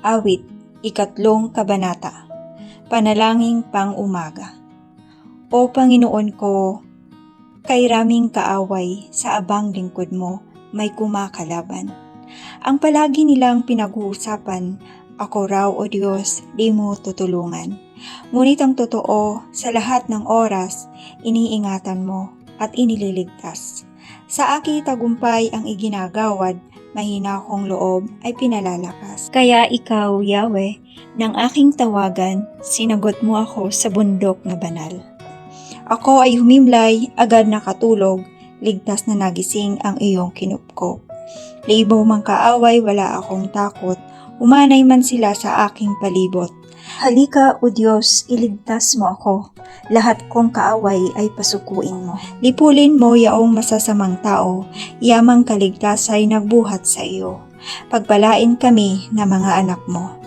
Awit, 3 kabanata. Panalangin pang umaga. O Panginoon ko, kay raming kaaway sa abang lingkod mo may kumakalaban. Ang palagi nilang pinag-uusapan, ako raw o Diyos, di mo tutulungan. Ngunit ang totoo, sa lahat ng oras, iniingatan mo at inililigtas. Sa aking tagumpay ang iginagawad, mahina akong loob ay pinalalakas. Kaya ikaw, Yahweh, ng aking tawagan, sinagot mo ako sa bundok na banal. Ako ay humimlay, agad nakatulog, ligtas na nagising ang iyong kinupkop. Libo mang kaaway, wala akong takot, umanay man sila sa aking palibot. Halika, O Diyos, iligtas mo ako. Lahat kong kaaway ay pasukuin mo. Lipulin mo yaong masasamang tao, yamang kaligtas ay nagbuhat sa iyo. Pagpalain kami na mga anak mo.